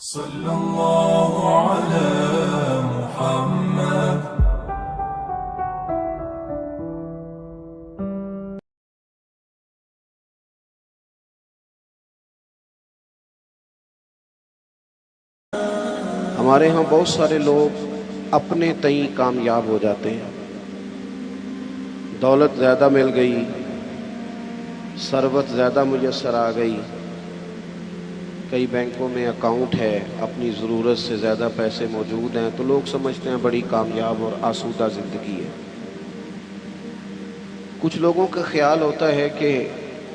صلی اللہ علی محمد۔ ہمارے ہاں بہت سارے لوگ اپنے تئیں کامیاب ہو جاتے ہیں، دولت زیادہ مل گئی، ثروت زیادہ میسر آ گئی، کئی بینکوں میں اکاؤنٹ ہے، اپنی ضرورت سے زیادہ پیسے موجود ہیں، تو لوگ سمجھتے ہیں بڑی کامیاب اور آسودہ زندگی ہے۔ کچھ لوگوں کا خیال ہوتا ہے کہ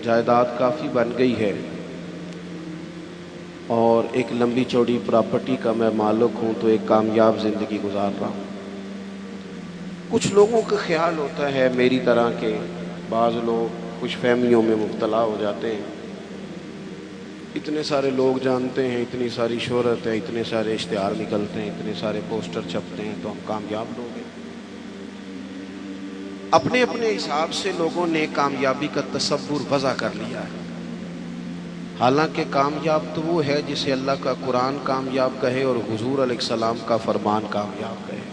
جائیداد کافی بن گئی ہے اور ایک لمبی چوڑی پراپرٹی کا میں مالک ہوں تو ایک کامیاب زندگی گزار رہا ہوں۔ کچھ لوگوں کا خیال ہوتا ہے میری طرح کے بعض لوگ کچھ فہمیوں میں مبتلا ہو جاتے ہیں، اتنے سارے لوگ جانتے ہیں، اتنی ساری شہرت ہے، اتنے سارے اشتہار نکلتے ہیں، اتنے سارے پوسٹر چھپتے ہیں تو ہم کامیاب لوگ ہیں۔ اپنے اپنے حساب سے لوگوں نے کامیابی کا تصور وضع کر لیا ہے، حالانکہ کامیاب تو وہ ہے جسے اللہ کا قرآن کامیاب کہے اور حضور علیہ السلام کا فرمان کامیاب کہے۔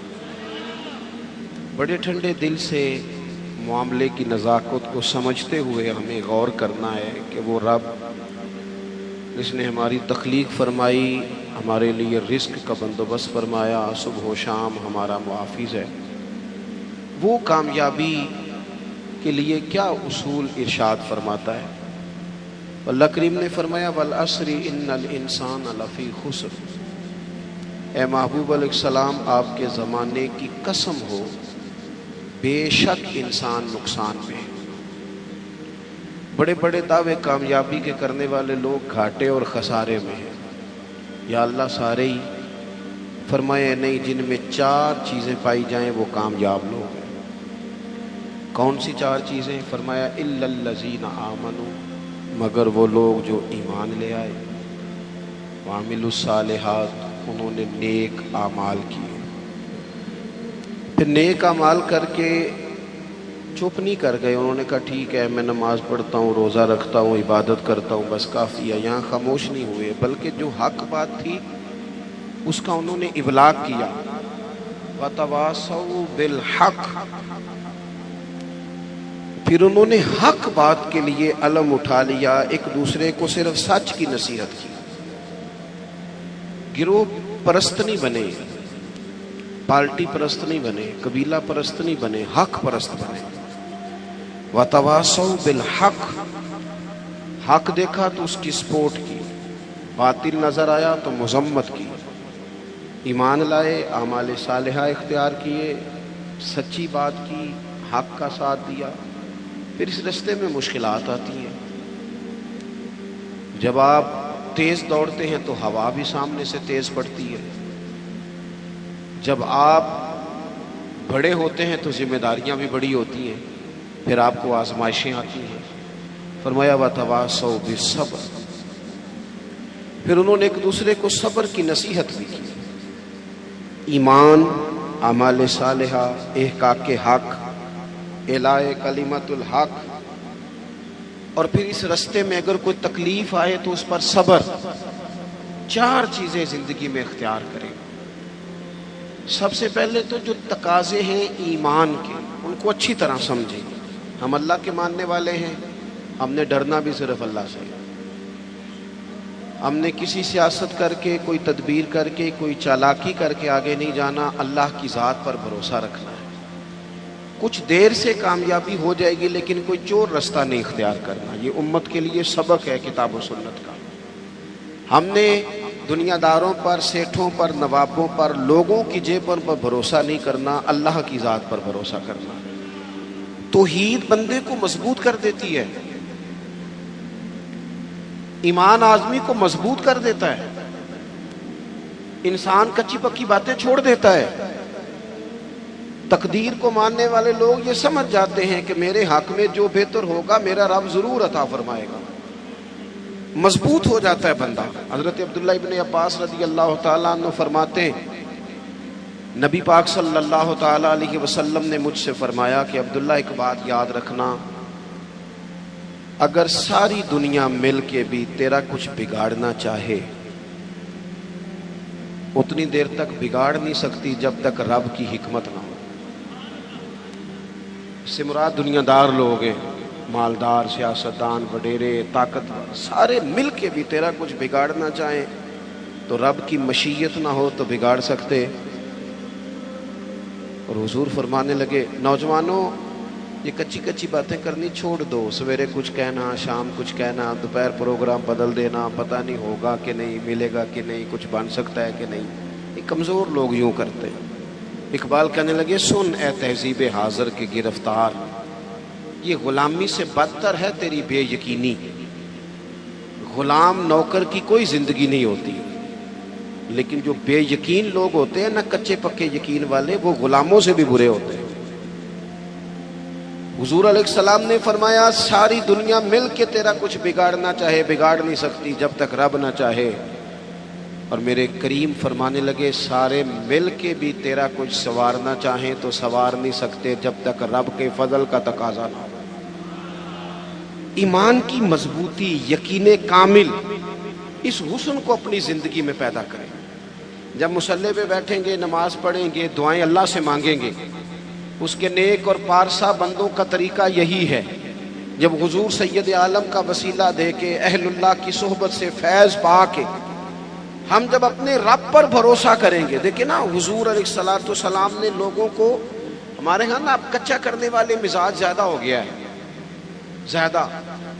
بڑے ٹھنڈے دل سے معاملے کی نزاکت کو سمجھتے ہوئے ہمیں غور کرنا ہے کہ وہ رب جس نے ہماری تخلیق فرمائی، ہمارے لیے رزق کا بندوبست فرمایا، صبح و شام ہمارا محافظ ہے، وہ کامیابی کے لیے کیا اصول ارشاد فرماتا ہے۔ اللہ کریم نے فرمایا والعصر ان الانسان لفی خسر، اے محبوب علیہ السلام آپ کے زمانے کی قسم ہو، بے شک انسان نقصان میں ہے۔ بڑے بڑے دعوے کامیابی کے کرنے والے لوگ گھاٹے اور خسارے میں ہیں۔ یا اللہ سارے ہی؟ فرمایا نہیں، جن میں 4 چیزیں پائی جائیں وہ کامیاب لوگ ہیں۔ کون سی 4 چیزیں؟ فرمایا الا الذین آمنوا، مگر وہ لوگ جو ایمان لے آئے، وعملوا الصالحات، انہوں نے نیک اعمال کیے۔ پھر نیک اعمال کر کے چپ نہیں کر گئے، انہوں نے کہا ٹھیک ہے میں نماز پڑھتا ہوں، روزہ رکھتا ہوں، عبادت کرتا ہوں، بس کافی ہے، یہاں خاموش نہیں ہوئے، بلکہ جو حق بات تھی اس کا انہوں نے ابلاغ کیا۔ وَتَوَاصَوْا بِالْحَقِّ، پھر انہوں نے حق بات کے لیے علم اٹھا لیا، ایک دوسرے کو صرف سچ کی نصیحت کی، گروہ پرست نہیں بنے، پارٹی پرست نہیں بنے، قبیلہ پرست نہیں بنے، حق پرست بنے۔ وَتَوَاصَوْا بِالْحَقِّ، حق دیکھا تو اس کی سپورٹ کی، باطل نظر آیا تو مذمت کی، ایمان لائے، اعمال صالحہ اختیار کیے، سچی بات کی، حق کا ساتھ دیا۔ پھر اس رستے میں مشکلات آتی ہیں، جب آپ تیز دوڑتے ہیں تو ہوا بھی سامنے سے تیز پڑتی ہے، جب آپ بڑے ہوتے ہیں تو ذمہ داریاں بھی بڑی ہوتی ہیں، پھر آپ کو آزمائشیں آتی ہیں۔ فرمایا وَتَوَاصَوْا بِالصَّبْرِ، پھر انہوں نے ایک دوسرے کو صبر کی نصیحت بھی کی، ایمان، اعمال صالحہ، احقاق حق، اعلاء کلمت الحق، اور پھر اس رستے میں اگر کوئی تکلیف آئے تو اس پر صبر۔ 4 چیزیں زندگی میں اختیار کریں۔ سب سے پہلے تو جو تقاضے ہیں ایمان کے، ان کو اچھی طرح سمجھیں۔ ہم اللہ کے ماننے والے ہیں، ہم نے ڈرنا بھی صرف اللہ سے، ہم نے کسی سیاست کر کے، کوئی تدبیر کر کے، کوئی چالاکی کر کے آگے نہیں جانا، اللہ کی ذات پر بھروسہ رکھنا ہے۔ کچھ دیر سے کامیابی ہو جائے گی لیکن کوئی چور رستہ نہیں اختیار کرنا، یہ امت کے لیے سبق ہے کتاب و سنت کا۔ ہم نے دنیا داروں پر، سیٹھوں پر، نوابوں پر، لوگوں کی جیبوں پر بھروسہ نہیں کرنا، اللہ کی ذات پر بھروسہ کرنا۔ توحید بندے کو مضبوط کر دیتی ہے، ایمان آدمی کو مضبوط کر دیتا ہے، انسان کچی پکی باتیں چھوڑ دیتا ہے۔ تقدیر کو ماننے والے لوگ یہ سمجھ جاتے ہیں کہ میرے حق میں جو بہتر ہوگا میرا رب ضرور عطا فرمائے گا، مضبوط ہو جاتا ہے بندہ۔ حضرت عبداللہ ابن عباس رضی اللہ تعالیٰ عنہ فرماتے ہیں نبی پاک صلی اللہ تعالیٰ علیہ وسلم نے مجھ سے فرمایا کہ عبداللہ ایک بات یاد رکھنا، اگر ساری دنیا مل کے بھی تیرا کچھ بگاڑنا چاہے اتنی دیر تک بگاڑ نہیں سکتی جب تک رب کی حکمت نہ ہو۔ اس سے مراد دنیا دار لوگ ہیں، مالدار، سیاستدان، وڈیرے، طاقتور، سارے مل کے بھی تیرا کچھ بگاڑنا چاہیں تو رب کی مشیت نہ ہو تو بگاڑ سکتے۔ اور حضور فرمانے لگے نوجوانوں یہ کچی کچی باتیں کرنی چھوڑ دو، سویرے کچھ کہنا، شام کچھ کہنا، دوپہر پروگرام بدل دینا، پتہ نہیں ہوگا کہ نہیں، ملے گا کہ نہیں، کچھ بن سکتا ہے کہ نہیں، یہ کمزور لوگ یوں کرتے۔ اقبال کہنے لگے سن اے تہذیب حاضر کے گرفتار، یہ غلامی سے بدتر ہے تیری بے یقینی۔ غلام نوکر کی کوئی زندگی نہیں ہوتی، لیکن جو بے یقین لوگ ہوتے ہیں نا، کچے پکے یقین والے، وہ غلاموں سے بھی برے ہوتے ہیں۔ حضور علیہ السلام نے فرمایا ساری دنیا مل کے تیرا کچھ بگاڑنا چاہے بگاڑ نہیں سکتی جب تک رب نہ چاہے۔ اور میرے کریم فرمانے لگے سارے مل کے بھی تیرا کچھ سنوارنا چاہیں تو سنوار نہیں سکتے جب تک رب کے فضل کا تقاضا نہ ہو۔ ایمان کی مضبوطی، یقین کامل، اس حسن کو اپنی زندگی میں پیدا کریں۔ جب مصلی پہ بیٹھیں گے، نماز پڑھیں گے، دعائیں اللہ سے مانگیں گے، اس کے نیک اور پارسا بندوں کا طریقہ یہی ہے۔ جب حضور سید عالم کا وسیلہ دے کے، اہل اللہ کی صحبت سے فیض پا کے، ہم جب اپنے رب پر بھروسہ کریں گے، دیکھیں نا حضور علیہ السلام نے لوگوں کو، ہمارے ہاں نا اب کچا کرنے والے مزاج زیادہ ہو گیا ہے، زیادہ۔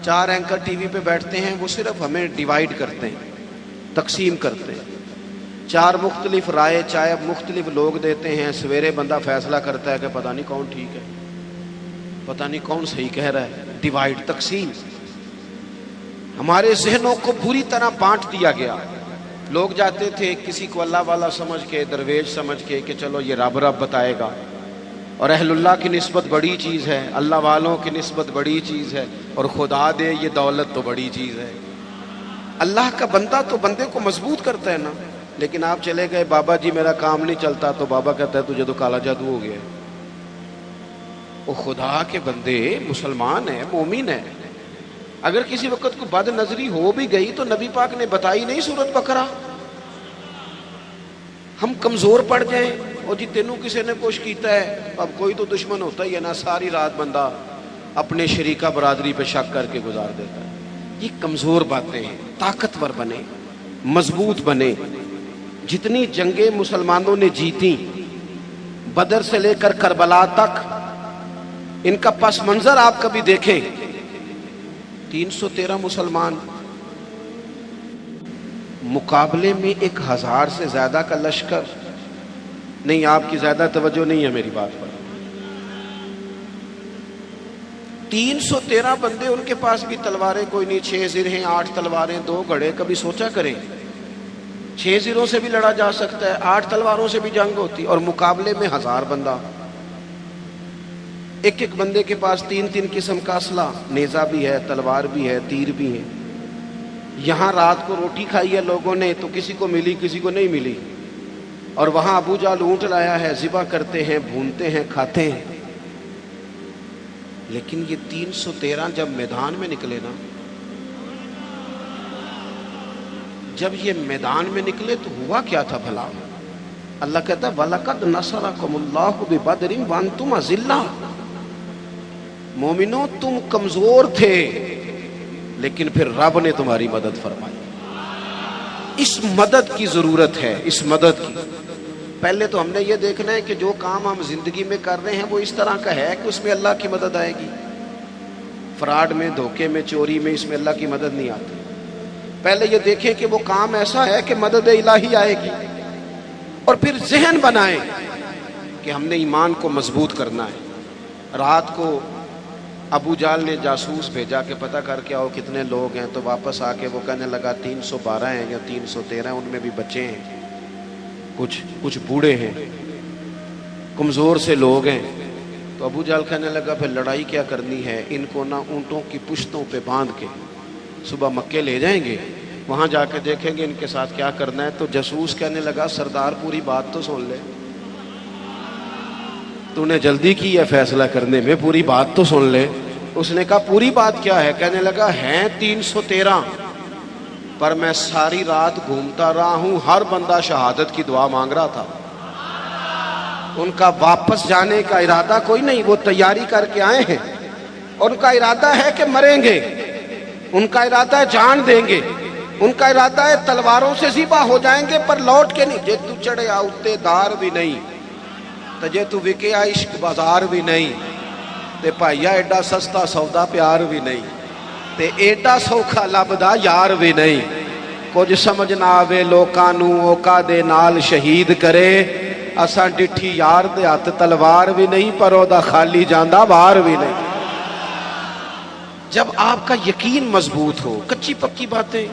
4 اینکر ٹی وی پہ بیٹھتے ہیں، وہ صرف ہمیں ڈیوائیڈ کرتے ہیں، تقسیم کرتے ہیں۔ 4 مختلف رائے چاہے مختلف لوگ دیتے ہیں، سویرے بندہ فیصلہ کرتا ہے کہ پتہ نہیں کون ٹھیک ہے، پتہ نہیں کون صحیح کہہ رہا ہے۔ ڈیوائیڈ، تقسیم، ہمارے ذہنوں کو بری طرح بانٹ دیا گیا۔ لوگ جاتے تھے کسی کو اللہ والا سمجھ کے، درویش سمجھ کے کہ چلو یہ رب بتائے گا، اور اہل اللہ کی نسبت بڑی چیز ہے، اللہ والوں کی نسبت بڑی چیز ہے، اور خدا دے یہ دولت تو بڑی چیز ہے۔ اللہ کا بندہ تو بندے کو مضبوط کرتا ہے نا، لیکن آپ چلے گئے بابا جی میرا کام نہیں چلتا، تو بابا کہتا ہے تجھے تو کالا جادو ہو گیا ہے۔ وہ خدا کے بندے مسلمان ہیں، مومن ہیں، اگر کسی وقت کو بد نظری ہو بھی گئی تو نبی پاک نے بتائی نہیں سورت بقرہ۔ ہم کمزور پڑ جائیں اور جی تینوں کسی نے کچھ کیتا ہے، اب کوئی تو دشمن ہوتا ہی ہے نا، ساری رات بندہ اپنے شریکہ برادری پہ شک کر کے گزار دیتا ہے۔ یہ کمزور باتیں ہیں، طاقتور بنے، مضبوط بنے۔ جتنی جنگیں مسلمانوں نے جیتی، بدر سے لے کر کربلا تک، ان کا پس منظر آپ کبھی دیکھیں۔ 313 مسلمان مقابلے میں 1000 سے زیادہ کا لشکر نہیں۔ آپ کی زیادہ توجہ نہیں ہے میری بات پر۔ 313 بندے، ان کے پاس بھی تلواریں کوئی نہیں، 6 زرہیں، 8 تلواریں، 2 گھڑے۔ کبھی سوچا کریں 6 زروں سے بھی لڑا جا سکتا ہے، 8 تلواروں سے بھی جنگ ہوتی، اور مقابلے میں 1000 بندہ۔ ایک ایک بندے کے پاس 3 قسم کا اسلحہ، نیزہ بھی ہے، تلوار بھی ہے، تیر بھی ہے۔ یہاں رات کو روٹی کھائی ہے لوگوں نے تو کسی کو ملی کسی کو نہیں ملی، اور وہاں ابو جہل اونٹ لایا ہے، ذبح کرتے ہیں، بھونتے ہیں، کھاتے ہیں۔ لیکن یہ 313 جب میدان میں نکلے نا، جب یہ میدان میں نکلے تو ہوا کیا تھا بھلا؟ اللہ کہتا ہے وَلَقَدْ نَصَرَكُمُ اللَّهُ بِبَدْرٍ وَأَنْتُمْ أَذِلَّةٌ۔ مومنوں تم کمزور تھے، لیکن پھر رب نے تمہاری مدد فرمائی۔ اس مدد کی ضرورت ہے، اس مدد کی۔ پہلے تو ہم نے یہ دیکھنا ہے کہ جو کام ہم زندگی میں کر رہے ہیں وہ اس طرح کا ہے کہ اس میں اللہ کی مدد آئے گی۔ فراڈ میں، دھوکے میں، چوری میں، اس میں اللہ کی مدد نہیں آتی۔ پہلے یہ دیکھیں کہ وہ کام ایسا ہے کہ مدد الہی آئے گی، اور پھر ذہن بنائیں کہ ہم نے ایمان کو مضبوط کرنا ہے۔ رات کو ابو جہل نے جاسوس بھیجا کہ پتہ کر کے آؤ کتنے لوگ ہیں، تو واپس آ کے وہ کہنے لگا 312 ہیں یا 313، ان میں بھی بچے ہیں، کچھ بوڑھے ہیں، کمزور سے لوگ ہیں۔ تو ابو جہل کہنے لگا پھر لڑائی کیا کرنی ہے، ان کو نہ اونٹوں کی پشتوں پہ باندھ کے صبح مکے لے جائیں گے، وہاں جا کے دیکھیں گے ان کے ساتھ کیا کرنا ہے۔ تو جاسوس کہنے لگا سردار پوری بات تو سن لے، تو نے جلدی کی ہے فیصلہ کرنے میں، پوری بات تو سن لے۔ اس نے کہا پوری بات کیا ہے؟ کہنے لگا ہیں 313، پر میں ساری رات گھومتا رہا ہوں، ہر بندہ شہادت کی دعا مانگ رہا تھا۔ ان کا واپس جانے کا ارادہ کوئی نہیں، وہ تیاری کر کے آئے ہیں، ان کا ارادہ ہے کہ مریں گے، ان کا ارادہ ہے جان دیں گے، ان کا ارادہ ہے تلواروں سے ذبح ہو جائیں گے پر لوٹ کے نہیں۔ جے تو چڑھے آؤتے دار بھی نہیں تو جے تو وکے عشق بازار بھی نہیں تے پائیا ایڈا سستا سودا پیار بھی نہیں تے ایڈا سوکھا لبدا یار بھی نہیں۔ کچھ سمجھ نہ آوے لوکاں نوں اوکا دے نال شہید کرے، اساں ڈٹھی یار دے ہاتھ تلوار بھی نہیں پر او دا خالی جاندا وار بھی نہیں۔ جب آپ کا یقین مضبوط ہو، کچی پکی باتیں،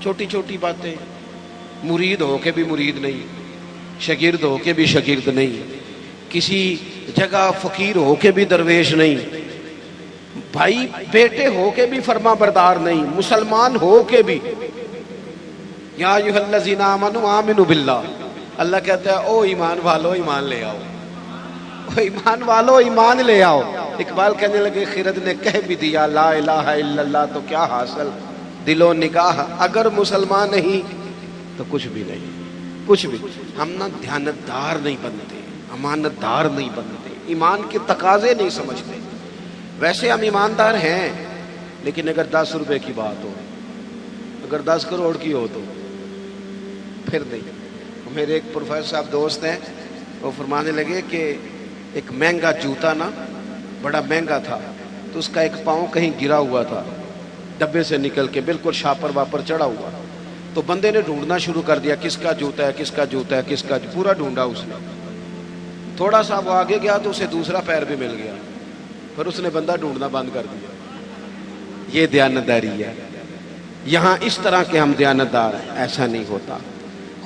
چھوٹی چھوٹی باتیں، مرید ہو کے بھی مرید نہیں، شاگرد ہو کے بھی شاگرد نہیں، کسی جگہ فقیر ہو کے بھی درویش نہیں، بھائی بیٹے ہو کے بھی فرما بردار نہیں، مسلمان ہو کے بھی۔ یا ایھا الذین آمنوا آمنوا باللہ، اللہ کہتا ہے او ایمان والو ایمان لے آؤ، او ایمان والو ایمان لے آؤ۔ اقبال کہنے لگے خرد نے کہہ بھی دیا لا الہ الا اللہ تو کیا حاصل، دل و نگاہ اگر مسلمان نہیں تو کچھ بھی نہیں، کچھ بھی۔ ہم نہ دیانتدار نہیں بنتے، امانت دار نہیں بنتے، ایمان کے تقاضے نہیں سمجھتے۔ ویسے ہم ایماندار ہیں لیکن اگر 10 روپے کی بات ہو، اگر 10 کروڑ کی ہو تو پھر نہیں۔ میرے ایک پروفیسر صاحب دوست ہیں، وہ فرمانے لگے کہ ایک مہنگا جوتا نا بڑا مہنگا تھا تو اس کا ایک پاؤں کہیں گرا ہوا تھا، ڈبے سے نکل کے بالکل شاپر واپر چڑھا ہوا، تو بندے نے ڈھونڈنا شروع کر دیا کس کا جوتا ہے کس کا جوتا ہے کس کا، پورا ڈھونڈا اس نے۔ تھوڑا سا وہ آگے گیا تو اسے دوسرا پیر بھی مل گیا، پھر اس نے بندہ ڈھونڈنا بند کر دیا۔ یہ دیانتداری ہے۔ یہاں اس طرح کے ہم دیانتدار ہیں، ایسا نہیں ہوتا۔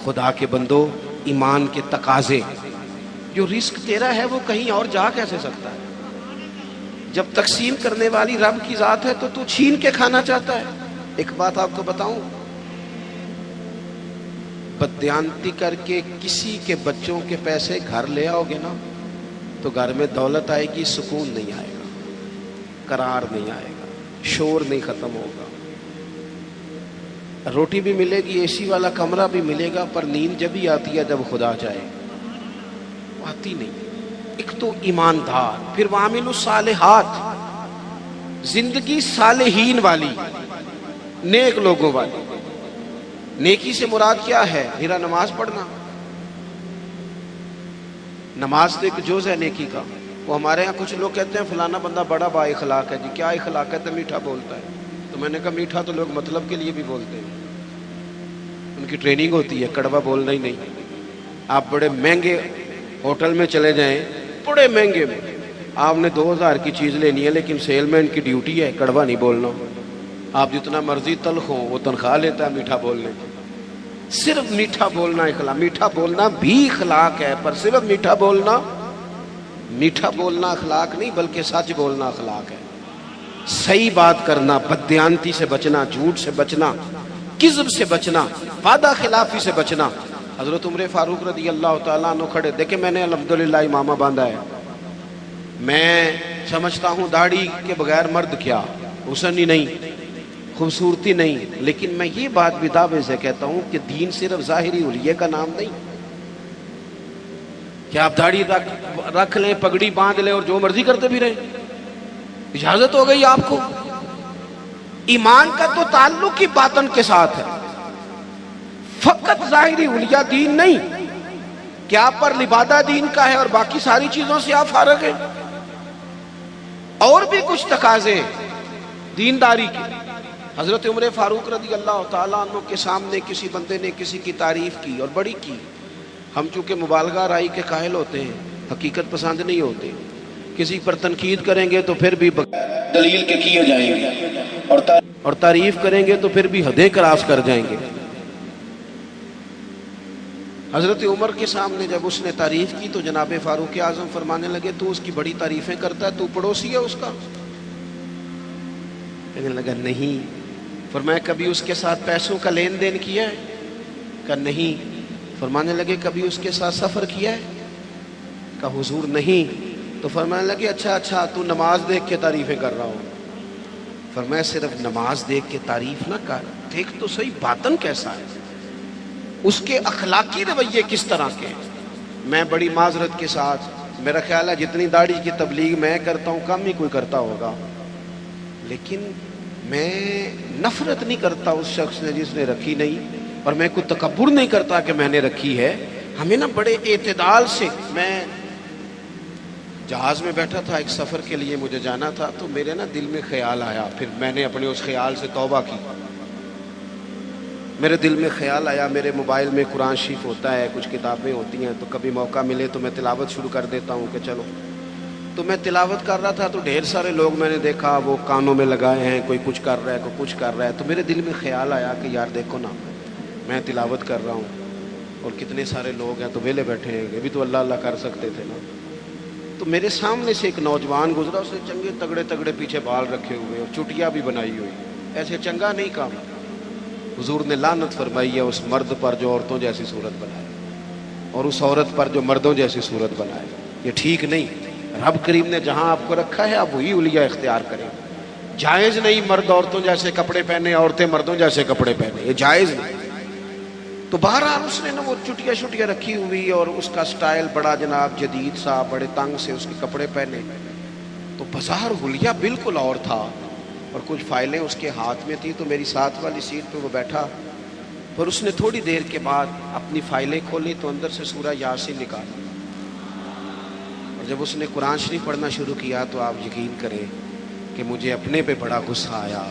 خدا کے بندو، ایمان کے تقاضے، جو رزق تیرا ہے وہ کہیں اور جا کیسے سکتا ہے؟ جب تقسیم کرنے والی رب کی ذات ہے تو چھین کے کھانا چاہتا ہے۔ ایک بات آپ کو بتاؤں، بددیانتی کر کے کسی کے بچوں کے پیسے گھر لے آؤ گے نا تو گھر میں دولت آئے گی، سکون نہیں آئے گا، قرار نہیں آئے گا، شور نہیں ختم ہوگا، روٹی بھی ملے گی، اے سی والا کمرہ بھی ملے گا، پر نیند جب ہی آتی ہے جب خدا جائے، آتی نہیں۔ ایک تو ایماندار، پھر وعامل الصالحات، زندگی صالحین والی، نیک لوگوں والی۔ نیکی سے مراد کیا ہے؟ میرا نماز پڑھنا، نماز تو ایک جز ہے نیکی کا۔ وہ ہمارے ہاں کچھ لوگ کہتے ہیں فلانا بندہ بڑا با اخلاق ہے جی، کیا اخلاق ہے؟ تو میٹھا بولتا ہے۔ تو میں نے کہا میٹھا تو لوگ مطلب کے لیے بھی بولتے ہیں، ان کی ٹریننگ ہوتی ہے، کڑوا بولنا ہی نہیں۔ آپ بڑے مہنگے ہوٹل میں چلے جائیں، بڑے مہنگے میں، آپ نے 2000 کی چیز لینی ہے لیکن سیل مین کی ڈیوٹی ہے کڑوا نہیں بولنا۔ آپ جتنا مرضی تلخ ہو، وہ تنخواہ لیتا ہے میٹھا بولنے کی۔ صرف میٹھا بولنا اخلاق، میٹھا بولنا بھی اخلاق ہے، پر صرف میٹھا بولنا اخلاق نہیں بلکہ سچ بولنا اخلاق ہے۔ صحیح بات کرنا، بددیانتی سے بچنا، جھوٹ سے بچنا، کذب سے بچنا، وعدہ خلافی سے بچنا۔ حضرت عمر فاروق رضی اللہ تعالیٰ عنہ کھڑے، دیکھیں میں نے الحمدللہ امامہ باندھا ہے، میں سمجھتا ہوں داڑھی کے بغیر مرد کیا، حسن ہی نہیں، خوبصورتی نہیں، لیکن میں یہ بات بھی دعوے سے کہتا ہوں کہ دین صرف ظاہری حلیے کا نام نہیں کہ آپ داڑھی رکھ لیں، پگڑی باندھ لیں اور جو مرضی کرتے بھی رہیں، اجازت ہو گئی آپ کو۔ ایمان کا تو تعلق ہی باطن کے ساتھ ہے، فقط ظاہری حلیہ دین نہیں کہ آپ پر لبادہ دین کا ہے اور باقی ساری چیزوں سے آپ فارغ ہیں، اور بھی کچھ تقاضے دینداری کے۔ حضرت عمر فاروق رضی اللہ تعالیٰ عنہ کے سامنے کسی بندے نے کسی کی تعریف کی اور بڑی کی۔ ہم چونکہ مبالغہ رائی کے قائل ہوتے ہیں، حقیقت پسند نہیں ہوتے، کسی پر تنقید کریں گے تو پھر بھی دلیل کے کیے جائیں گے، اور تعریف کریں گے تو پھر بھی حدیں کراس کر جائیں گے۔ حضرت عمر کے سامنے جب اس نے تعریف کی تو جناب فاروق اعظم فرمانے لگے تو اس کی بڑی تعریفیں کرتا ہے، تو پڑوسی ہے اس کا؟ کہنے لگا نہیں۔ فرمایا کبھی اس کے ساتھ پیسوں کا لین دین کیا ہے؟ کہا نہیں۔ فرمانے لگے کبھی اس کے ساتھ سفر کیا ہے؟ کہا حضور نہیں۔ تو فرمانے لگے اچھا تو نماز دیکھ کے تعریفیں کر رہا ہوں، فرمایا صرف نماز دیکھ کے تعریف نہ کر، دیکھ تو صحیح باطن کیسا ہے، اس کے اخلاقی رویے کس طرح کے ہیں۔ میں بڑی معذرت کے ساتھ، میرا خیال ہے جتنی داڑھی کی تبلیغ میں کرتا ہوں کم ہی کوئی کرتا ہوگا، لیکن میں نفرت نہیں کرتا اس شخص نے جس نے رکھی نہیں، اور میں کوئی تکبر نہیں کرتا کہ میں نے رکھی ہے۔ ہمیں نا بڑے اعتدال سے، میں جہاز میں بیٹھا تھا، ایک سفر کے لیے مجھے جانا تھا، تو میرے نا دل میں خیال آیا، پھر میں نے اپنے اس خیال سے توبہ کی۔ میرے دل میں خیال آیا، میرے موبائل میں قرآن شریف ہوتا ہے، کچھ کتابیں ہوتی ہیں، تو کبھی موقع ملے تو میں تلاوت شروع کر دیتا ہوں کہ چلو۔ تو میں تلاوت کر رہا تھا تو ڈھیر سارے لوگ میں نے دیکھا وہ کانوں میں لگائے ہیں، کوئی کچھ کر رہا ہے، کوئی کچھ کر رہا ہے، تو میرے دل میں خیال آیا کہ یار دیکھو نا، میں تلاوت کر رہا ہوں اور کتنے سارے لوگ ہیں تو ویلے بیٹھے ہیں، یہ بھی تو اللہ اللہ کر سکتے تھے نا۔ تو میرے سامنے سے ایک نوجوان گزرا، اس نے چنگے تگڑے تگڑے پیچھے بال رکھے ہوئے اور چٹیا بھی بنائی ہوئی، ایسے چنگا نہیں کام۔ حضور نے لعنت فرمائی ہے اس مرد پر جو عورتوں جیسی صورت بنائے، اور اس عورت پر جو مردوں جیسی صورت بنائے، یہ ٹھیک نہیں۔ رب کریم نے جہاں آپ کو رکھا ہے آپ وہی الیہ اختیار کریں۔ جائز نہیں مرد عورتوں جیسے کپڑے پہنے، عورتیں مردوں جیسے کپڑے پہنے، یہ جائز نہیں۔ تو بہرحال اس نے نا وہ چٹیا شٹیا رکھی ہوئی اور اس کا سٹائل بڑا جناب جدید سا، بڑے تنگ سے اس کے کپڑے پہنے، تو بظاہر حلیہ بالکل اور تھا، اور کچھ فائلیں اس کے ہاتھ میں تھی۔ تو میری ساتھ والی سیٹ پہ وہ بیٹھا، پر اس نے تھوڑی دیر کے بعد اپنی فائلیں کھولی تو اندر سے سورہ یاسین نکالا، اور جب اس نے قرآن شریف پڑھنا شروع کیا تو آپ یقین کریں کہ مجھے اپنے پہ بڑا غصہ آیا۔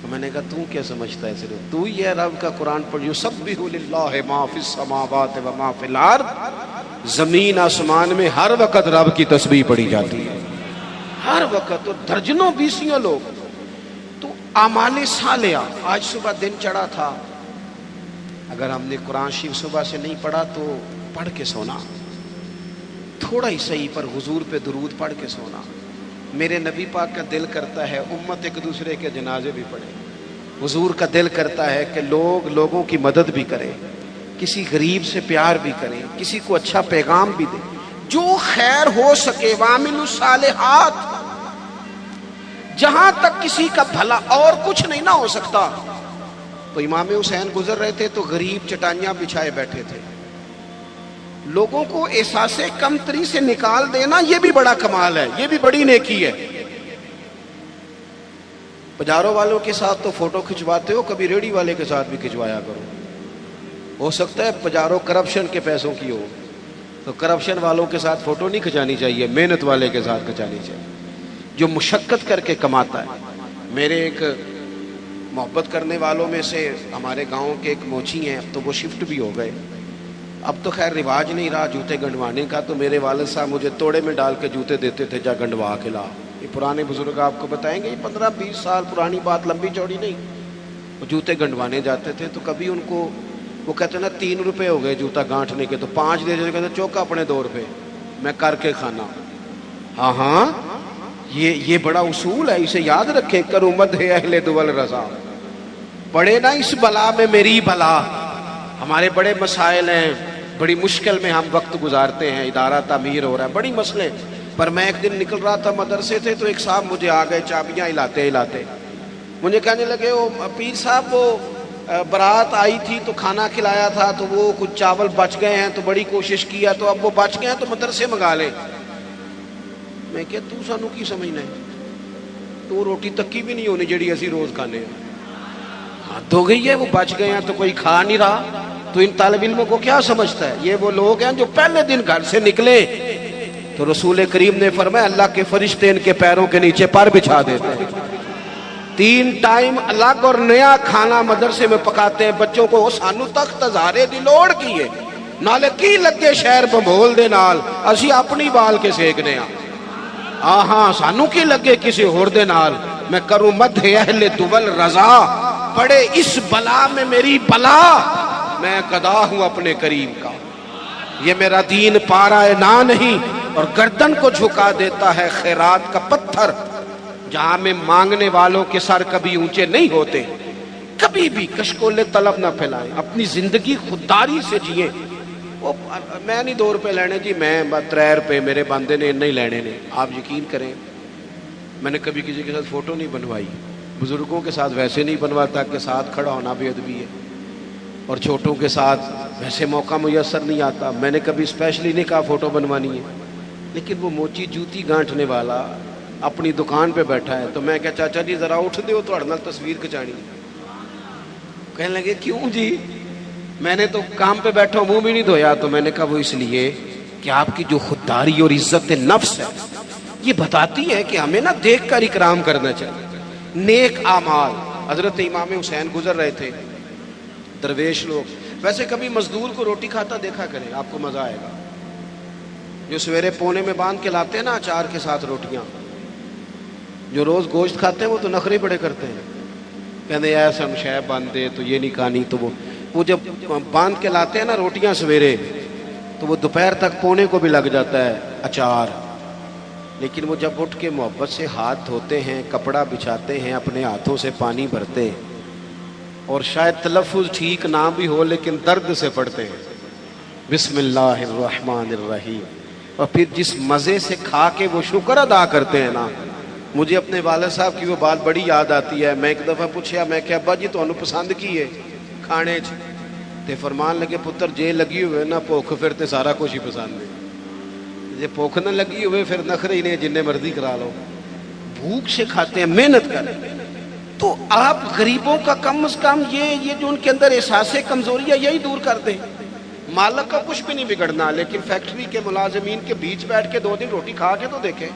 تو میں نے کہا تو کیا سمجھتا ہے، صرف تو ہی ہے رب کا قرآن پڑھ، یسبح للہ ما فی السماوات و ما فی الارض، زمین آسمان میں ہر وقت رب کی تسبیح پڑھی جاتی ہے، ہر وقت، اور درجنوں بیسیوں لوگ۔ تو اعمال صالحہ، آج صبح دن چڑھا تھا، اگر ہم نے قرآن شریف صبح سے نہیں پڑھا تو پڑھ کے سونا، تھوڑا ہی صحیح پر حضور پہ درود پڑھ کے سونا۔ میرے نبی پاک کا دل کرتا ہے امت ایک دوسرے کے جنازے بھی پڑھے، حضور کا دل کرتا ہے کہ لوگ لوگوں کی مدد بھی کریں، کسی غریب سے پیار بھی کریں، کسی کو اچھا پیغام بھی دیں، جو خیر ہو سکے، وَعَمِلُوا الصَّالِحَاتِ، جہاں تک کسی کا بھلا، اور کچھ نہیں نہ ہو سکتا۔ تو امام حسین گزر رہے تھے تو غریب چٹائیاں بچھائے بیٹھے تھے، لوگوں کو احساس کمتری سے نکال دینا یہ بھی بڑا کمال ہے، یہ بھی بڑی نیکی ہے۔ پجاروں والوں کے ساتھ تو فوٹو کھنچواتے ہو، کبھی ریڑھی والے کے ساتھ بھی کھنچوایا کرو، ہو سکتا ہے پجاروں کرپشن کے پیسوں کی ہو، تو کرپشن والوں کے ساتھ فوٹو نہیں کھنچانی چاہیے، محنت والے کے ساتھ کھنچانی چاہیے جو مشقت کر کے کماتا ہے۔ میرے ایک محبت کرنے والوں میں سے ہمارے گاؤں کے ایک موچی ہیں، اب تو وہ شفٹ بھی ہو گئے، اب تو خیر رواج نہیں رہا جوتے گنڈوانے کا، تو میرے والد صاحب مجھے توڑے میں ڈال کے جوتے دیتے تھے، جا گنڈوا کے لا۔ یہ پرانے بزرگ آپ کو بتائیں گے، یہ 15-20 سال پرانی بات، لمبی چوڑی نہیں۔ وہ جوتے گنڈوانے جاتے تھے تو کبھی ان کو وہ کہتے نا 3 روپے ہو گئے جوتا گانٹھنے کے، تو 5 دے دیتے، کہتے چوکا اپنے 2 روپے میں کر کے کھانا۔ ہاں ہاں، یہ بڑا اصول ہے، اسے یاد رکھیں، کرو مد ہے اہل دول رضا، پڑے نا اس بلا میں میری بلا۔ ہمارے بڑے مسائل ہیں، بڑی مشکل میں ہم وقت گزارتے ہیں، ادارہ تعمیر ہو رہا ہے، بڑی مسئلے۔ پر میں ایک دن نکل رہا تھا مدرسے سے تو ایک صاحب مجھے آ گئے چابیاں ہلاتے ہلاتے، مجھے کہنے لگے وہ پیر صاحب وہ بارات آئی تھی تو کھانا کھلایا تھا تو وہ کچھ چاول بچ گئے ہیں تو بڑی کوشش کیا تو اب وہ بچ گئے ہیں تو مدرسے منگا لیں۔ میں کہ تو سانو کی سمجھنا ہے، تو روٹی تکی بھی نہیں ہونی جڑی اسی روز کھانے ہیں، حد ہو گئی ہے، وہ بچ گئے ہیں تو کوئی کھا نہیں رہا۔ تو ان طالب علموں کو کیا سمجھتا ہے؟ یہ وہ لوگ ہیں جو پہلے دن گھر سے نکلے تو رسول کریم نے فرمایا اللہ کے فرشتے ان کے پیروں کے نیچے پر بچھا دیتے ہیں، 3 ٹائم الگ اور نیا کھانا مدرسے میں پکاتے ہیں بچوں کو۔ سانو تخت ہزارے دی لوڑ کی ہے، نالے کی لگے شہر بمبول دے نال، اسی اپنی بال کے سیکنے ہاں ہاں، سانو کی لگے کسی ہور دے نال۔ میں کروں مدح اہل دول رضا، پڑے اس بلا میں میری بلا، میں قضا ہوں اپنے کریم کا۔ یہ میرا دین پارا نہ نہیں، اور گردن کو جھکا دیتا ہے خیرات کا پتھر۔ جہاں میں مانگنے والوں کے سر کبھی اونچے نہیں ہوتے، کبھی بھی کشکول طلب نہ پھیلائیں، اپنی زندگی خودداری سے جئیں۔ میں نہیں 2 روپے لینے جی، میں 3 روپے میرے بندے نے نہیں لینے نے۔ آپ یقین کریں میں نے کبھی کسی کے ساتھ فوٹو نہیں بنوائی، بزرگوں کے ساتھ ویسے نہیں بنواتا کہ ساتھ کھڑا ہونا بھی ادبی ہے، اور چھوٹوں کے ساتھ ویسے موقع میسر نہیں آتا۔ میں نے کبھی اسپیشلی نہیں کہا فوٹو بنوانی ہے، لیکن وہ موچی جوتی گانٹنے والا اپنی دکان پہ بیٹھا ہے، تو میں کہا چاچا جی ذرا اٹھ دیو تھوڑے نال تصویر کھچانی ہے۔ کہنے لگے کیوں جی؟ میں نے تو کام پہ بیٹھا منہ بھی نہیں دھویا۔ تو میں نے کہا وہ اس لیے کہ آپ کی جو خودداری اور عزت نفس ہے یہ بتاتی ہے کہ ہمیں نہ دیکھ کر اکرام کرنا چاہیے۔ نیک اعمال، حضرت امام حسین گزر رہے تھے، درویش لوگ، ویسے کبھی مزدور کو روٹی کھاتا دیکھا کریں، آپ کو مزہ آئے گا۔ جو سویرے پونے میں باندھ کے لاتے ہیں نا اچار کے ساتھ روٹیاں، جو روز گوشت کھاتے ہیں وہ تو نخرے بڑے کرتے ہیں، کہتے ہیں ایسا شیب باندھ دے تو یہ نہیں کھانی، تو وہ جب باندھ کے لاتے ہیں نا روٹیاں سویرے تو وہ دوپہر تک پونے کو بھی لگ جاتا ہے اچار، لیکن وہ جب اٹھ کے محبت سے ہاتھ دھوتے ہیں، کپڑا بچھاتے ہیں، اپنے ہاتھوں سے پانی بھرتے ہیں، اور شاید تلفظ ٹھیک نہ بھی ہو لیکن درد سے پڑھتے ہیں بسم اللہ الرحمن الرحیم، اور پھر جس مزے سے کھا کے وہ شکر ادا کرتے ہیں نا، مجھے اپنے والد صاحب کی وہ بات بڑی یاد آتی ہے۔ میں ایک دفعہ پوچھا، میں کہ ابا جی تمہیں پسند کی ہے کھانے چ؟ تے فرمان لگے پتر جے لگی ہوئے نا بھوک پھر تے سارا کچھ ہی پسند ہے، جے بھوک نہ لگی ہوئے پھر نخرے ہی نہیں، جننے مرضی کرا لو۔ بھوک سے کھاتے ہیں، محنت کریں۔ تو آپ غریبوں کا کم از کم یہ جو ان کے اندر احساس کمزوری ہے یہی دور کر دیں۔ مالک کا کچھ بھی نہیں بگڑنا، لیکن فیکٹری کے ملازمین کے بیچ بیٹھ کے 2 دن روٹی کھا کے تو دیکھیں،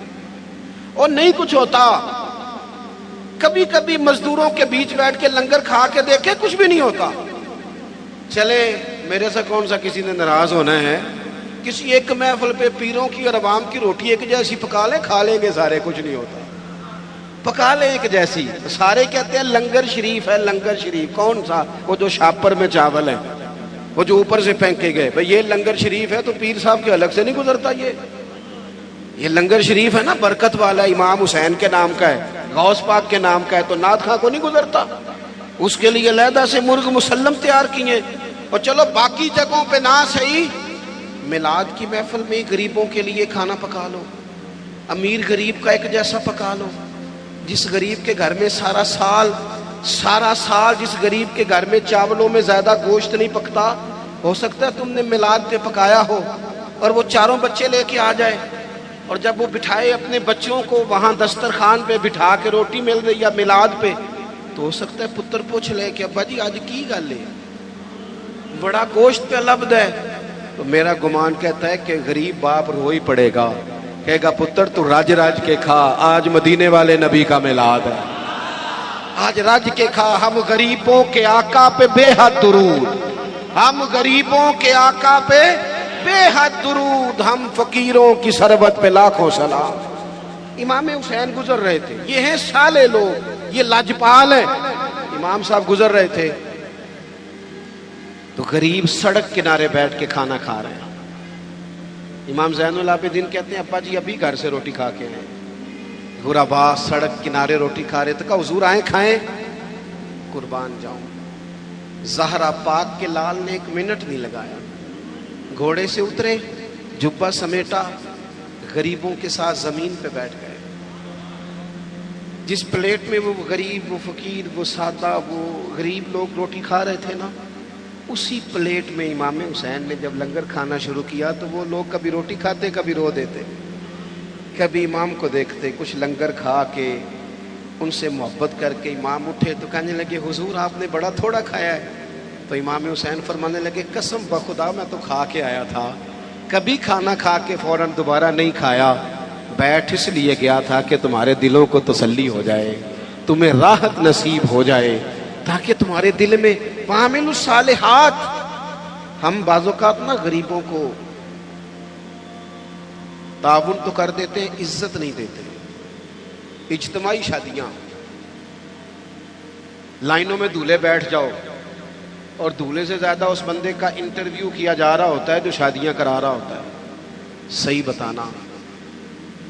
اور نہیں کچھ ہوتا۔ کبھی کبھی مزدوروں کے بیچ بیٹھ کے لنگر کھا کے دیکھیں، کچھ بھی نہیں ہوتا۔ چلے میرے سے کون سا کسی نے ناراض ہونا ہے؟ کسی ایک محفل پہ پیروں کی اور عوام کی روٹی ایک جیسی پکا لیں، کھا لیں گے سارے، کچھ نہیں ہوتا۔ پکا لیں ایک جیسی، سارے کہتے ہیں لنگر شریف ہے، لنگر شریف کون سا؟ وہ جو شاپر میں چاول ہے، وہ جو اوپر سے پھینکے گئے، بھئی یہ لنگر شریف ہے تو پیر صاحب کے الگ سے نہیں گزرتا۔ یہ لنگر شریف ہے نا، برکت والا، امام حسین کے نام کا ہے، غوث پاک کے نام کا ہے، تو نعت خواں کو نہیں گزرتا۔ اس کے لیے علیحدہ سے مرغ مسلم تیار کیے۔ اور چلو باقی جگہوں پہ نہ صحیح، میلاد کی محفل میں غریبوں کے لیے کھانا پکا لو، امیر غریب کا ایک جیسا پکا لو۔ جس غریب کے گھر میں سارا سال جس غریب کے گھر میں چاولوں میں زیادہ گوشت نہیں پکتا، ہو سکتا ہے تم نے میلاد پہ پکایا ہو اور وہ 4 بچے لے کے آ جائے، اور جب وہ بٹھائے اپنے بچوں کو وہاں دسترخوان پہ بٹھا کے روٹی مل رہی یا میلاد پہ، تو ہو سکتا ہے پتر پوچھ لے کہ ابا جی آج کی گل ہے، بڑا گوشت پہ لبد ہے۔ تو میرا گمان کہتا ہے کہ غریب باپ رو ہی پڑے گا، کہے گا پتر تو راج کے کھا، آج مدینے والے نبی کا میلاد ہے، آج راج کے کھا۔ ہم غریبوں کے آقا پہ بے حد درود، ہم غریبوں کے آقا پہ بے حد درود، ہم فقیروں کی ثروت پہ لاکھوں سلام۔ امام حسین گزر رہے تھے، یہ ہیں سالے لوگ، یہ لاجپال ہیں۔ امام صاحب گزر رہے تھے تو غریب سڑک کنارے بیٹھ کے کھانا کھا رہے ہیں۔ امام زین العابدین کہتے ہیں ابا جی ابھی گھر سے روٹی کھا کے آئے، غربا سڑک کنارے روٹی کھا رہے، تو کہا حضور آئیں کھائیں، قربان جاؤں۔ زہرا پاک کے لال نے 1 منٹ نہیں لگایا، گھوڑے سے اترے، جبہ سمیٹا، غریبوں کے ساتھ زمین پہ بیٹھ گئے۔ جس پلیٹ میں وہ غریب، وہ فقیر، وہ سادہ، وہ غریب لوگ روٹی کھا رہے تھے نا، اسی پلیٹ میں امام حسین نے جب لنگر کھانا شروع کیا تو وہ لوگ کبھی روٹی کھاتے، کبھی رو دیتے، کبھی امام کو دیکھتے، کچھ لنگر کھا کے ان سے محبت کر کے امام اٹھے تو کہنے لگے حضور آپ نے بڑا تھوڑا کھایا ہے۔ تو امام حسین فرمانے لگے قسم بخدا میں تو کھا کے آیا تھا، کبھی کھانا کھا کے فوراً دوبارہ نہیں کھایا، بیٹھ اس لیے گیا تھا کہ تمہارے دلوں کو تسلی ہو جائے، تمہیں راحت نصیب ہو جائے، تاکہ تمہارے دل میں وَعَمِلُوا الصَّالِحَاتِ۔ ہم بعض اوقات نا غریبوں کو تعاون تو کر دیتے ہیں، عزت نہیں دیتے۔ اجتماعی شادیاں، لائنوں میں دولہے بیٹھ جاؤ اور دولہے سے زیادہ اس بندے کا انٹرویو کیا جا رہا ہوتا ہے جو شادیاں کرا رہا ہوتا ہے۔ صحیح بتانا،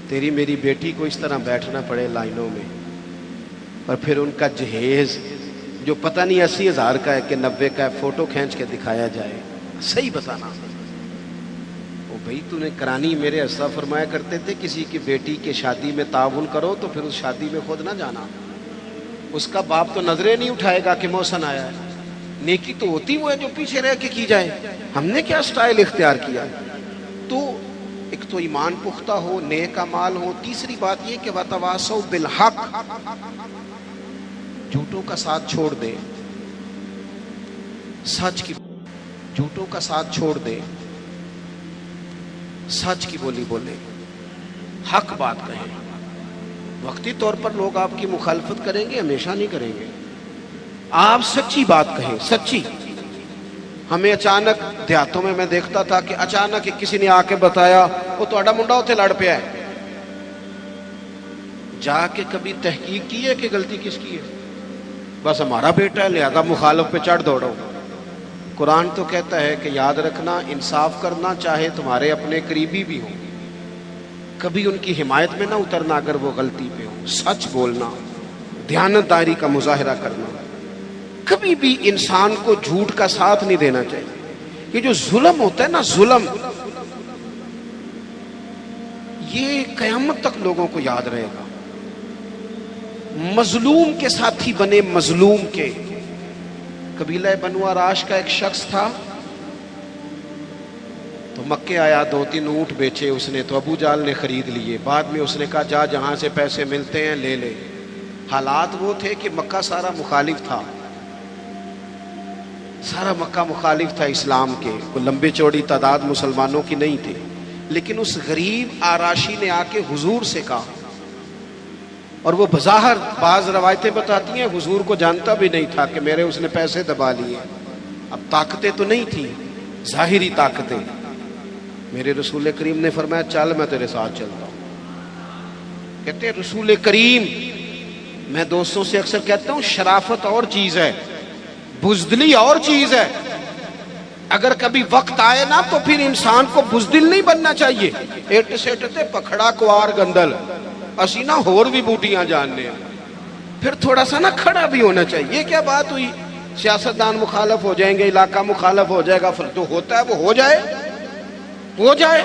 تیری میری بیٹی کو اس طرح بیٹھنا پڑے لائنوں میں، اور پھر ان کا جہیز جو پتہ نہیں 80,000 کا ہے کہ 90 کا ہے، فوٹو کھینچ کے دکھایا جائے۔ صحیح بتانا۔ وہ بھئی تو نے کرانی، میرے اسا فرمایا کرتے تھے کسی کی بیٹی کے شادی میں تعاون کرو تو پھر اس شادی میں خود نہ جانا، اس کا باپ تو نظریں نہیں اٹھائے گا کہ محسن آیا ہے. نیکی تو ہوتی وہ ہے جو پیچھے رہ کے کی جائے. ہم نے کیا سٹائل اختیار کیا؟ تو ایک تو ایمان پختہ ہو، نیک اعمال ہو. تیسری بات یہ کہ وتواصوا بالحق، جھوٹوں کا ساتھ چھوڑ دے، سچ کی، جھوٹوں کا ساتھ چھوڑ دے، سچ کی بولی بولے، حق بات کہیں. وقتی طور پر لوگ آپ کی مخالفت کریں گے، ہمیشہ نہیں کریں گے. آپ سچی بات کہیں، سچی. ہمیں اچانک دیہاتوں میں دیکھتا تھا کہ اچانک کسی نے آ کے بتایا وہ تہاڈا منڈا اتنے لڑ پیا ہے. جا کے کبھی تحقیق کی ہے کہ غلطی کس کی ہے؟ بس ہمارا بیٹا ہے لہذا مخالف پہ چڑھ دوڑو. قرآن تو کہتا ہے کہ یاد رکھنا، انصاف کرنا چاہے تمہارے اپنے قریبی بھی ہوں، کبھی ان کی حمایت میں نہ اترنا اگر وہ غلطی پہ ہوں. سچ بولنا، دیانتداری کا مظاہرہ کرنا. کبھی بھی انسان کو جھوٹ کا ساتھ نہیں دینا چاہیے. یہ جو ظلم ہوتا ہے نا، ظلم، یہ قیامت تک لوگوں کو یاد رہے گا. مظلوم کے ساتھی بنے، مظلوم کے. قبیلہ بنو آراش کا ایک شخص تھا، تو مکے آیا، 2-3 اونٹ بیچے اس نے، تو ابو جال نے خرید لیے. بعد میں اس نے کہا جا جہاں سے پیسے ملتے ہیں لے لے. حالات وہ تھے کہ مکہ سارا مخالف تھا، سارا مکہ مخالف تھا اسلام کے. کوئی لمبی چوڑی تعداد مسلمانوں کی نہیں تھی. لیکن اس غریب آراشی نے آ کے حضور سے کہا، اور وہ بظاہر بعض روایتیں بتاتی ہیں حضور کو جانتا بھی نہیں تھا کہ میرے اس نے پیسے دبا لیے. اب طاقتیں تو نہیں تھیں، ظاہری طاقتیں. میرے رسول کریم نے فرمایا چل میں تیرے ساتھ چلتا ہوں. کہتے ہیں رسول کریم، میں دوستوں سے اکثر کہتا ہوں شرافت اور چیز ہے، بزدلی اور چیز ہے. اگر کبھی وقت آئے نا تو پھر انسان کو بزدل نہیں بننا چاہیے. ایٹ سیٹتے پکھڑا کوار گندل، اسی نہ ہور بھی بوٹیاں جاننے ہیں. پھر تھوڑا سا نا کھڑا بھی ہونا چاہیے. یہ کیا بات ہوئی؟ سیاستدان مخالف ہو جائیں گے، علاقہ مخالف ہو جائے گا، پھر تو ہوتا ہے وہ ہو جائے، ہو جائے.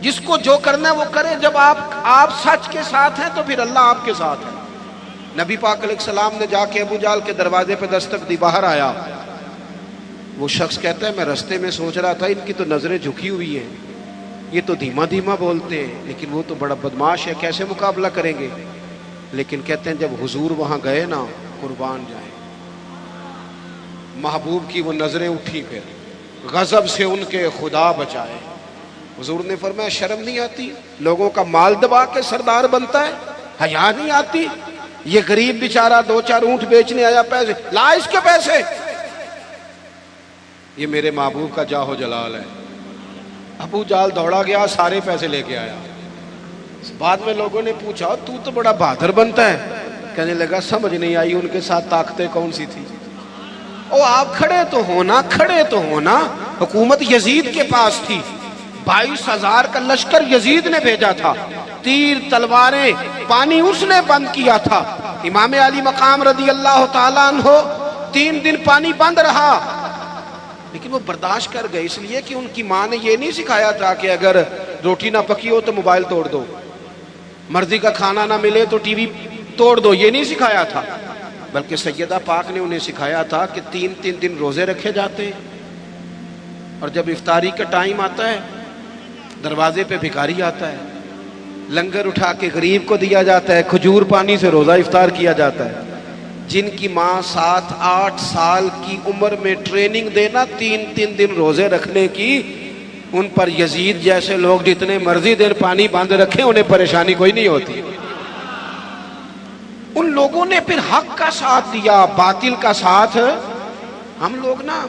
جس کو جو کرنا ہے وہ کرے. جب آپ سچ کے ساتھ ہیں تو پھر اللہ آپ کے ساتھ ہے. نبی پاک علیہ السلام نے جا کے ابو جال کے دروازے پہ دستک دی، باہر آیا. وہ شخص کہتا ہے میں رستے میں سوچ رہا تھا ان کی تو نظریں جھکی ہوئی ہیں، یہ تو دھیما دھیما بولتے ہیں، لیکن وہ تو بڑا بدماش ہے، کیسے مقابلہ کریں گے؟ لیکن کہتے ہیں جب حضور وہاں گئے نا، قربان جائیں، محبوب کی وہ نظریں اٹھی، پھر غضب سے ان کے خدا بچائے. حضور نے فرمایا شرم نہیں آتی؟ لوگوں کا مال دبا کے سردار بنتا ہے، حیا نہیں آتی؟ یہ غریب بیچارہ 2-4 اونٹ بیچنے آیا، پیسے لا اس کے پیسے. یہ میرے محبوب کا جاہ جلال ہے. ابو جال دوڑا گیا، سارے پیسے لے کے آیا. بعد میں لوگوں نے پوچھا تو بڑا بہادر بنتا ہے. کہنے لگا سمجھ نہیں آئی ان کے ساتھ طاقتیں کون سی تھی. او آپ کھڑے تو ہونا، کھڑے تو ہونا. حکومت یزید کے پاس تھی، 22,000 کا لشکر یزید نے بھیجا تھا، تیر تلواریں پانی اس نے بند کیا تھا. امام علی مقام رضی اللہ تعالیٰ عنہ 3 دن پانی بند رہا، لیکن وہ برداشت کر گئے، اس لیے کہ ان کی ماں نے یہ نہیں سکھایا تھا کہ اگر روٹی نہ پکی ہو تو موبائل توڑ دو، مرضی کا کھانا نہ ملے تو ٹی وی توڑ دو، یہ نہیں سکھایا تھا. بلکہ سیدہ پاک نے انہیں سکھایا تھا کہ 3 دن روزے رکھے جاتے، اور جب افطاری کا ٹائم آتا ہے دروازے پہ بھکاری آتا ہے، لنگر اٹھا کے غریب کو دیا جاتا ہے، کھجور پانی سے روزہ افطار کیا جاتا ہے. جن کی ماں 7-8 سال کی عمر میں ٹریننگ دینا 3 دن روزے رکھنے کی، ان پر یزید جیسے لوگ جتنے مرضی دیر پانی باندھ رکھیں انہیں پریشانی کوئی نہیں ہوتی. ان لوگوں نے پھر حق کا ساتھ دیا، باطل کا ساتھ. ہم لوگ نا،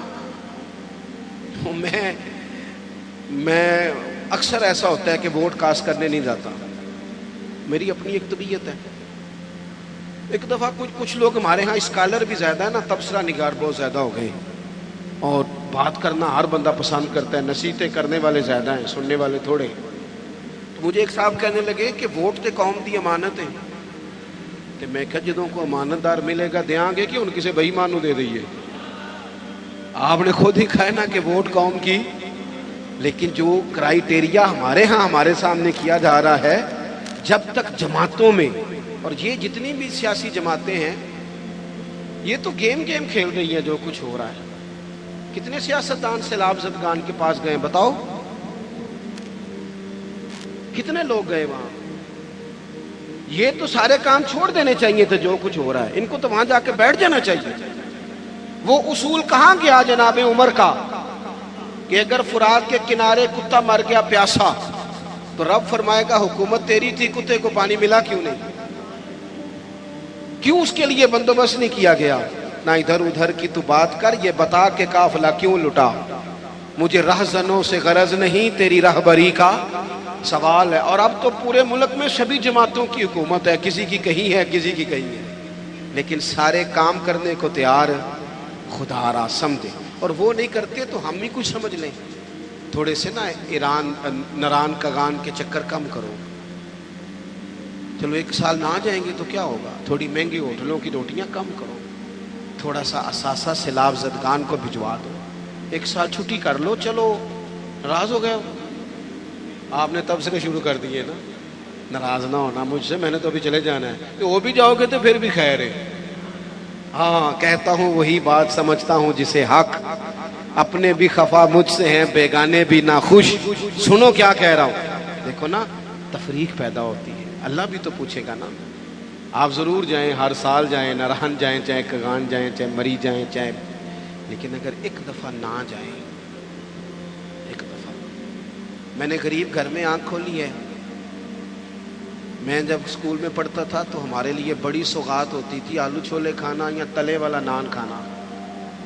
میں اکثر ایسا ہوتا ہے کہ ووٹ کاسٹ کرنے نہیں جاتا، میری اپنی ایک طبیعت ہے. ایک دفعہ کچھ لوگ ہمارے ہاں اسکالر بھی زیادہ ہے نا، تبصرہ نگار بہت زیادہ ہو گئے، اور بات کرنا ہر بندہ پسند کرتا ہے، نصیحتیں کرنے والے زیادہ ہیں، سننے والے تھوڑے. تو مجھے ایک صاحب کہنے لگے کہ ووٹ تے قوم دی امانت ہے. تو میں کہا جدوں کو امانت دار ملے گا دیاں گے کہ ان کسی بے ایمان نوں دے دئیے. آپ نے خود ہی کہا نا کہ ووٹ قوم کی، لیکن جو کرائیٹیریا ہمارے ہاں ہمارے سامنے کیا جا رہا ہے، جب تک جماعتوں میں اور یہ جتنی بھی سیاسی جماعتیں ہیں یہ تو گیم کھیل رہی ہیں جو کچھ ہو رہا ہے. کتنے سیاستدان سیلاب زدگان کے پاس گئے بتاؤ؟ کتنے لوگ گئے وہاں؟ یہ تو سارے کام چھوڑ دینے چاہیے تھے جو کچھ ہو رہا ہے. ان کو تو وہاں جا کے بیٹھ جانا چاہیے. وہ اصول کہاں گیا جناب عمر کا کہ اگر فرات کے کنارے کتا مر گیا پیاسا تو رب فرمائے گا حکومت تیری تھی، کتے کو پانی ملا کیوں نہیں؟ کیوں اس کے لیے بندوبست نہیں کیا گیا؟ نہ ادھر ادھر کی تو بات کر، یہ بتا کہ قافلہ کیوں لٹا. مجھے رہزنوں سے غرض نہیں، تیری رہبری کا سوال ہے. اور اب تو پورے ملک میں سبھی جماعتوں کی حکومت ہے، کسی کی کہیں ہے کسی کی کہیں ہے، لیکن سارے کام کرنے کو تیار خدا را سمجھے. اور وہ نہیں کرتے تو ہم ہی کچھ سمجھ لیں. تھوڑے سے نا ایران نران کگان کے چکر کم کرو. چلو 1 سال نہ جائیں گے تو کیا ہوگا؟ تھوڑی مہنگی ہوٹلوں کی روٹیاں کم کرو، تھوڑا سا اثاثہ سیلاب زدگان کو بھجوا دو، 1 سال چھٹی کر لو. چلو ناراض ہو گئے ہو آپ نے تب سے شروع کر دیے نا. ناراض نہ ہونا مجھ سے، میں نے تو ابھی چلے جانا ہے. کہ وہ بھی جاؤ گے تو پھر بھی خیر ہے. ہاں کہتا ہوں وہی بات، سمجھتا ہوں جسے حق. اپنے بھی خفا مجھ سے ہیں، بیگانے بھی ناخوش. سنو کیا کہہ رہا ہوں. دیکھو نا تفریق پیدا ہوتی ہے. اللہ بھی تو پوچھے گا نا. آپ ضرور جائیں، ہر سال جائیں، نران جائیں، چاہے کگان جائیں، چاہے مری جائیں، چاہے، لیکن اگر ایک دفعہ نہ جائیں، ایک دفعہ. میں نے غریب گھر میں آنکھ کھولی ہے. میں جب اسکول میں پڑھتا تھا تو ہمارے لیے بڑی سوغات ہوتی تھی آلو چھولے کھانا یا تلے والا نان کھانا.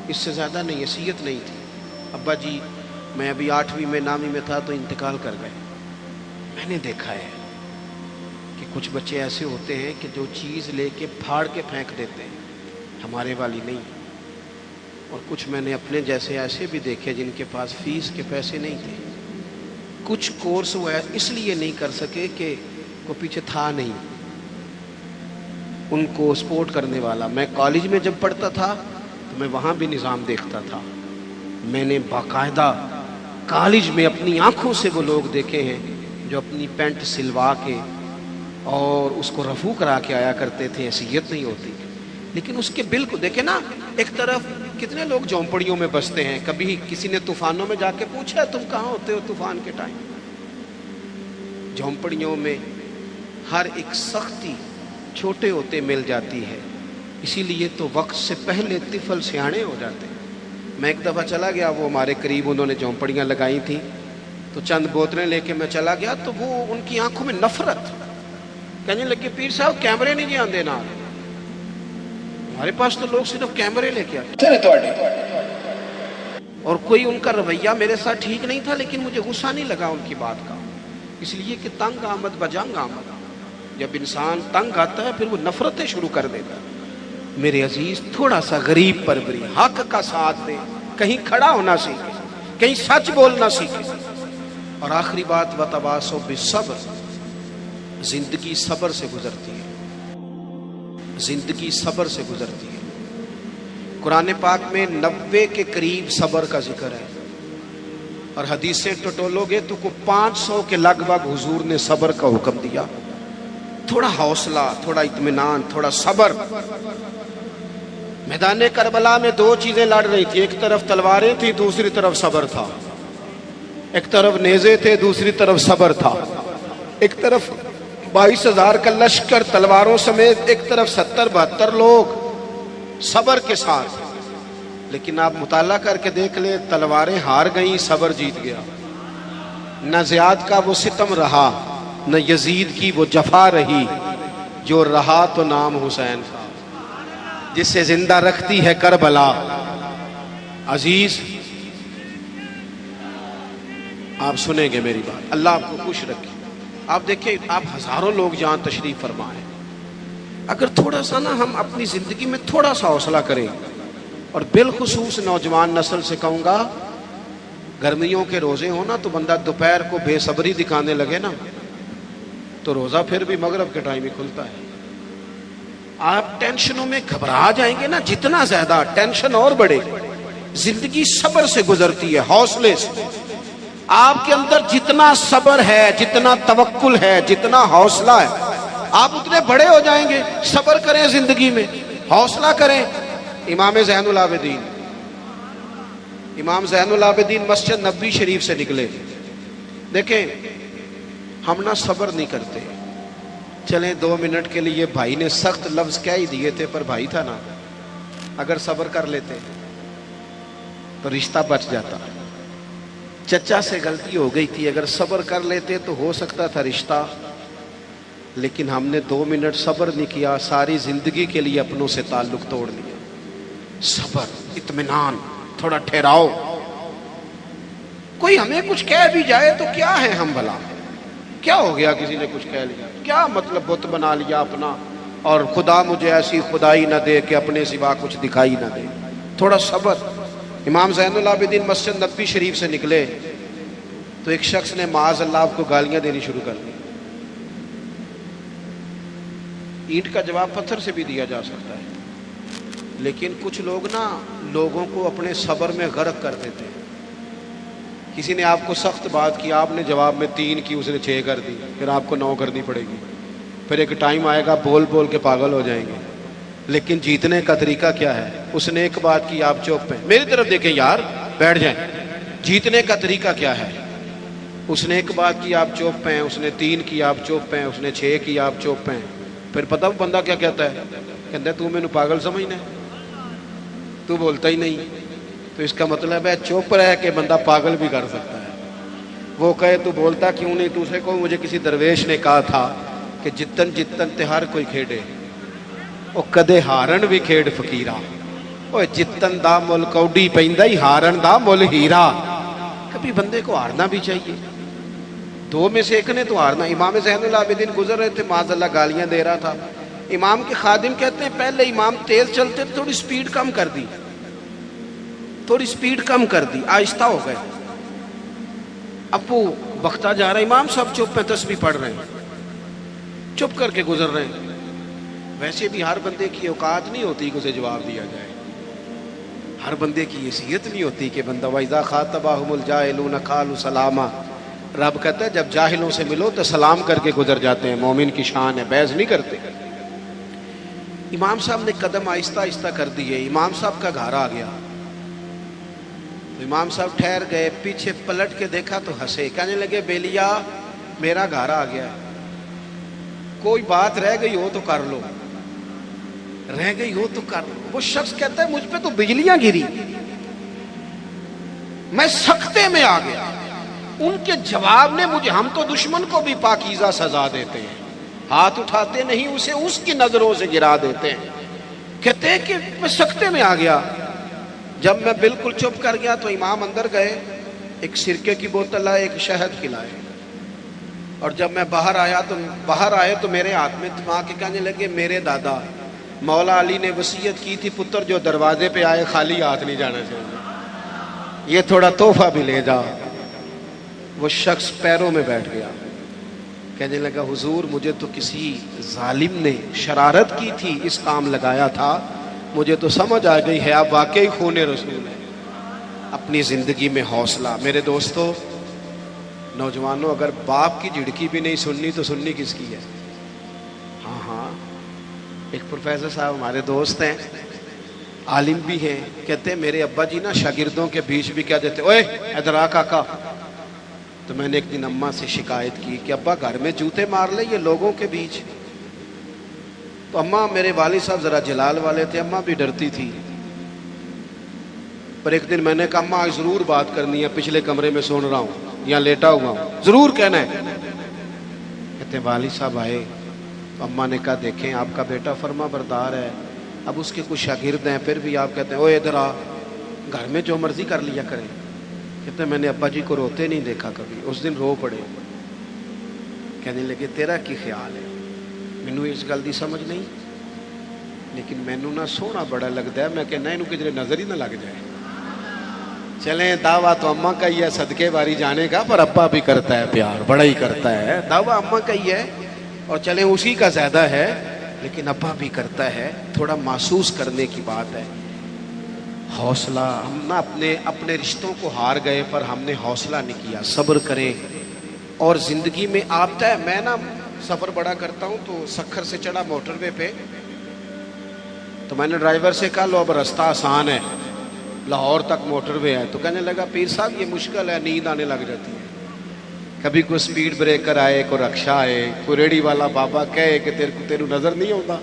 اس سے زیادہ نہیں، حیثیت نہیں تھی. ابا جی میں ابھی 8ویں میں 9ویں میں تھا تو انتقال کر گئے. میں نے دیکھا ہے کہ کچھ بچے ایسے ہوتے ہیں کہ جو چیز لے کے پھاڑ کے پھینک دیتے ہیں، ہمارے والی نہیں. اور کچھ میں نے اپنے جیسے ایسے بھی دیکھے جن کے پاس فیس کے پیسے نہیں تھے. کچھ کورس وہ اس لیے نہیں کر سکے کہ وہ پیچھے تھا نہیں ان کو سپورٹ کرنے والا. میں کالج میں جب پڑھتا تھا تو میں وہاں بھی نظام دیکھتا تھا. میں نے باقاعدہ کالج میں اپنی آنکھوں سے وہ لوگ دیکھے ہیں جو اپنی پینٹ سلوا کے اور اس کو رفو کرا کے آیا کرتے تھے. حیثیت نہیں ہوتی. لیکن اس کے بل کو دیکھیں نا، ایک طرف کتنے لوگ جھونپڑیوں میں بستے ہیں. کبھی کسی نے طوفانوں میں جا کے پوچھا تم کہاں ہوتے ہو طوفان کے ٹائم؟ جھونپڑیوں میں ہر ایک سختی چھوٹے ہوتے مل جاتی ہے. اسی لیے تو وقت سے پہلے طفل سیانے ہو جاتے ہیں. میں ایک دفعہ چلا گیا، وہ ہمارے قریب انہوں نے جھونپڑیاں لگائی تھیں تو چند بوتلیں لے کے میں چلا گیا تو وہ ان کی آنکھوں میں نفرت. کہنے لگے پیر صاحب کیمرے نہیں جی آندے نا، ہمارے پاس تو لوگ صرف کیمرے لے کے آتے. اور کوئی ان کا رویہ میرے ساتھ ٹھیک نہیں تھا، لیکن مجھے غصہ نہیں لگا ان کی بات کا، اس لیے کہ تنگ آمد بجنگ آمد. جب انسان تنگ آتا ہے پھر وہ نفرتیں شروع کر دیتا ہے. میرے عزیز تھوڑا سا غریب پروری، حق کا ساتھ دے، کہیں کھڑا ہونا سیکھے، کہیں سچ بولنا سیکھے. اور آخری بات وتواصوا بالصبر. زندگی صبر سے گزرتی ہے، زندگی صبر سے گزرتی ہے. قرآن پاک میں 90 کے قریب صبر کا ذکر ہے، اور حدیثیں ٹٹولو گے تو کو 500 کے لگ بھگ حضور نے صبر کا حکم دیا. تھوڑا حوصلہ، تھوڑا اطمینان، تھوڑا صبر. میدان کربلا میں 2 چیزیں لڑ رہی تھی. ایک طرف تلواریں تھی، دوسری طرف صبر تھا. ایک طرف نیزے تھے، دوسری طرف صبر تھا. ایک طرف 22,000 کا لشکر تلواروں سمیت، ایک طرف 70-72 لوگ صبر کے ساتھ. لیکن آپ مطالعہ کر کے دیکھ لیں، تلواریں ہار گئیں، صبر جیت گیا. نہ زیاد کا وہ ستم رہا، نہ یزید کی وہ جفا رہی. جو رہا تو نام حسین کا، جسے زندہ رکھتی ہے کربلا. عزیز آپ سنیں گے میری بات، اللہ آپ کو خوش رکھے. آپ دیکھیں، آپ ہزاروں لوگ جہاں تشریف فرمائیں، اگر تھوڑا سا نا ہم اپنی زندگی میں تھوڑا سا حوصلہ کریں. اور بالخصوص نوجوان نسل سے کہوں گا، گرمیوں کے روزے ہو نا تو بندہ دوپہر کو بے صبری دکھانے لگے نا تو روزہ پھر بھی مغرب کے ٹائم ہی کھلتا ہے. آپ ٹینشنوں میں گھبرا جائیں گے نا، جتنا زیادہ ٹینشن اور بڑھے. زندگی صبر سے گزرتی ہے، حوصلے سے. آپ کے اندر جتنا صبر ہے، جتنا توکل ہے، جتنا حوصلہ ہے، آپ اتنے بڑے ہو جائیں گے. صبر کریں زندگی میں, حوصلہ کریں. امام زین العابدین, امام زین العابدین مسجد نبوی شریف سے نکلے. دیکھیں ہم نہ صبر نہیں کرتے. چلیں 2 منٹ کے لیے بھائی نے سخت لفظ کہہ ہی دیے تھے, پر بھائی تھا نا, اگر صبر کر لیتے تو رشتہ بچ جاتا. چچا سے غلطی ہو گئی تھی, اگر صبر کر لیتے تو ہو سکتا تھا رشتہ, لیکن ہم نے 2 منٹ صبر نہیں کیا, ساری زندگی کے لیے اپنوں سے تعلق توڑ لیا. صبر, اطمینان, تھوڑا ٹھہراؤ. کوئی ہمیں کچھ کہہ بھی جائے تو کیا ہے ہم بھلا, کیا ہو گیا کسی نے کچھ کہہ لیا, کیا مطلب بت بنا لیا اپنا, اور خدا مجھے ایسی خدائی نہ دے کہ اپنے سوا کچھ دکھائی نہ دے. تھوڑا صبر. امام زین العابدین مسجد نبوی شریف سے نکلے تو ایک شخص نے معاذ اللہ آپ کو گالیاں دینی شروع کر دی. اینٹ کا جواب پتھر سے بھی دیا جا سکتا ہے, لیکن کچھ لوگ نا لوگوں کو اپنے صبر میں غرق کر دیتے ہیں. کسی نے آپ کو سخت بات کی, آپ نے جواب میں 3 کی, اس نے 6 کر دی, پھر آپ کو 9 کرنی پڑے گی. پھر ایک ٹائم آئے گا بول بول کے پاگل ہو جائیں گے. لیکن جیتنے کا طریقہ کیا ہے؟ اس نے ایک بات کی, آپ چپ ہیں, میری طرف دیکھیں یار, بیٹھ جائیں. جیتنے کا طریقہ کیا ہے؟ اس نے ایک بات کی, آپ چپ ہیں, اس نے 3 کی, آپ چپ ہیں, اس نے 6 کی, آپ چپ ہیں. پھر پتہ وہ بندہ کیا کہتا ہے؟ کہتا ہے تو میں نے پاگل سمجھنا ہے, تو بولتا ہی نہیں. تو اس کا مطلب ہے چپ رہ کے بندہ پاگل بھی کر سکتا ہے. وہ کہے تو بولتا کیوں نہیں, دوسرے کو مجھے کسی درویش نے کہا تھا کہ جتن جتن تے ہر کوئی کھیڑے, او کدے ہارن بھی کھیڑ فقیرا, او جتن دا مل کوڈی پیندا ہی ہارن دا مل ہیرا. کبھی بندے کو ہارنا بھی چاہیے, 2 میں سے ایک نے تو ہارنا. امام زین العابدین گزر رہے تھے, معاذ اللہ گالیاں دے رہا تھا. امام کے خادم کہتے ہیں پہلے امام تیز چلتے تھے, تھوڑی سپیڈ کم کر دی, تھوڑی سپیڈ کم کر دی, آہستہ ہو گئے. ابو بختہ جا رہا ہے, امام صاحب چپ ہیں, تسبیح پڑھ رہے ہیں, چپ کر کے گزر رہے ہیں. ویسے بھی ہر بندے کی اوقات نہیں ہوتی کہ اسے جواب دیا جائے, ہر بندے کی حیثیت نہیں ہوتی کہ بندہ وَإِذَا خَاطَبَهُمُ الْجَاهِلُونَ قَالُوا سَلَامًا. رب کہتا ہے جب جاہلوں سے ملو تو سلام کر کے گزر جاتے ہیں, مومن کی شان ہے, بحث نہیں کرتے. امام صاحب نے قدم آہستہ آہستہ کر دیے. امام صاحب کا گھر آ گیا تو امام صاحب ٹھہر گئے, پیچھے پلٹ کے دیکھا تو ہنسے, کہنے لگے بیلیا میرا گھر آ گیا, کوئی بات رہ گئی ہو تو کر لو, رہ گئی ہو تو کر لو. وہ شخص کہتا ہے مجھ پہ تو بجلیاں گری, میں سکتے میں آ گیا. ان کے جواب نے مجھے, ہم تو دشمن کو بھی پاکیزہ سزا دیتے ہیں, ہاتھ اٹھاتے نہیں, اسے اس کی نظروں سے گرا دیتے ہیں. کہتے ہیں کہ میں سکتے میں آ گیا. جب میں بالکل چپ کر گیا تو امام اندر گئے, ایک سرکے کی بوتل لائے, ایک شہد کھلائے, اور جب میں باہر آئے تو میرے ہاتھ میں تھما کے کہنے لگے میرے دادا مولا علی نے وصیت کی تھی پتر جو دروازے پہ آئے خالی ہاتھ نہیں جانا چاہیے, یہ تھوڑا تحفہ بھی لے جا. وہ شخص پیروں میں بیٹھ گیا, کہنے لگا حضور مجھے تو کسی ظالم نے شرارت کی تھی, اس کام لگایا تھا, مجھے تو سمجھ آ گئی ہے آپ واقعی خون رسول ہے. اپنی زندگی میں حوصلہ. میرے دوستو نوجوانوں, اگر باپ کی جھڑکی بھی نہیں سننی تو سننی کس کی ہے؟ ہاں, ایک پروفیسر صاحب ہمارے دوست ہیں, عالم بھی ہیں, کہتے ہیں میرے ابا جی نا شاگردوں کے بیچ بھی کہہ دیتے اوے ادھر آ کاکا. تو میں نے ایک دن اماں سے شکایت کی کہ ابا گھر میں جوتے مار لے یہ لوگوں کے بیچ. تو اماں, میرے والد صاحب ذرا جلال والے تھے, اماں بھی ڈرتی تھی. پر ایک دن میں نے کہا اماں ضرور بات کرنی ہے, پچھلے کمرے میں سن رہا ہوں یا لیٹا ہوا ہوں, ضرور کہنا ہے. کہتے ہیں والد صاحب آئے تو اماں نے کہا دیکھیں آپ کا بیٹا فرما بردار ہے, اب اس کے کچھ شاگرد ہیں, پھر بھی آپ کہتے ہیں اوے ادھر آ, گھر میں جو مرضی کر لیا کریں. کہتے ہیں میں نے ابا جی کو روتے نہیں دیکھا کبھی, اس دن رو پڑے. کہنے لگے تیرا کی خیال ہے؟ مینوں اس گل دی سمجھ نہیں, لیکن مینوں نہ سونا بڑا لگتا ہے, میں کہنا انہوں کدھر نظر ہی نہ لگ جائے. چلیں دعویٰ تو اماں کا ہی ہے صدقے باری جانے کا, پر ابا بھی کرتا ہے پیار, بڑا ہی کرتا ہے. دعویٰ اماں کا ہی ہے اور چلیں اسی کا زیادہ ہے, لیکن ابا بھی کرتا ہے. تھوڑا محسوس کرنے کی بات ہے. حوصلہ. ہم نہ اپنے رشتوں کو ہار گئے, پر ہم نے حوصلہ نہیں کیا. صبر کریں. اور زندگی میں آتا ہے, میں نا سفر بڑا کرتا ہوں تو سکھر سے چڑھا موٹر وے پہ، تو میں نے ڈرائیور سے کہا لو اب راستہ آسان ہے، لاہور تک موٹر وے ہے. تو کہنے لگا پیر صاحب یہ مشکل ہے، نیند آنے لگ جاتی ہے. کبھی کوئی سپیڈ بریکر آئے، کوئی رکشہ آئے، کوئی ریڑی والا بابا کہے کہ تیرے نظر نہیں ہوتا،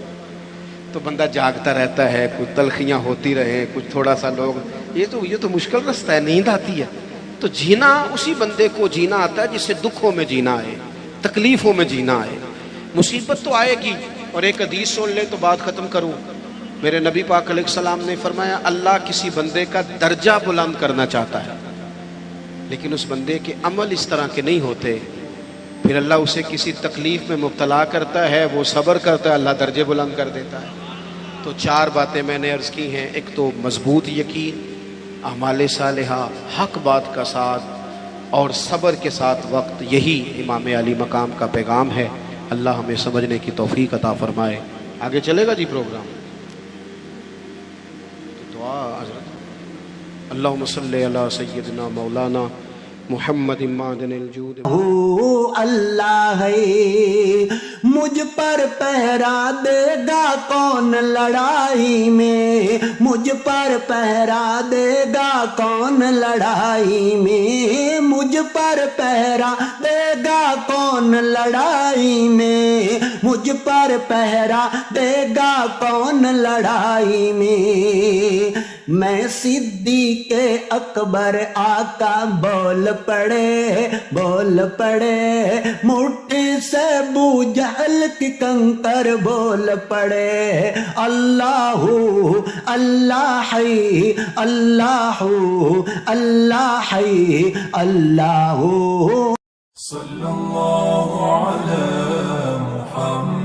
تو بندہ جاگتا رہتا ہے، کچھ تلخیاں ہوتی رہیں، کچھ تھوڑا سا لوگ یہ تو مشکل رستہ ہے، نیند آتی ہے. تو جینا اسی بندے کو جینا آتا ہے جسے دکھوں میں جینا آئے، تکلیفوں میں جینا آئے. مصیبت تو آئے گی. اور ایک حدیث سن لے تو بات ختم کروں. میرے نبی پاک علیہ السلام نے فرمایا اللہ کسی بندے کا درجہ بلند کرنا چاہتا ہے، لیکن اس بندے کے عمل اس طرح کے نہیں ہوتے، پھر اللہ اسے کسی تکلیف میں مبتلا کرتا ہے، وہ صبر کرتا ہے، اللہ درجے بلند کر دیتا ہے. تو 4 باتیں میں نے عرض کی ہیں. ایک تو مضبوط یقین، اعمال صالحہ، حق بات کا ساتھ اور صبر کے ساتھ وقت، یہی امام علی مقام کا پیغام ہے. اللہ ہمیں سمجھنے کی توفیق عطا فرمائے. آگے چلے گا جی پروگرام. تو دعا حضرت اللہم صلی علی سیدنا مولانا محمد معدن الجود. اللہ ہے مجھ پر پہرا دے گا کون لڑائی میں، مجھ پر پہرا دے گا کون لڑائی میں، مجھ پر پہرا دے گا کون لڑائی میں، مجھ پر پہرا دے گا کون لڑائی میں. میں صدیق اکبر آقا بول پڑے مٹھی سے ابو جہل کی کنکر بول پڑے. اللہ اللہ حی اللہ اللہ حی اللہ. صلی اللہ علی محمد.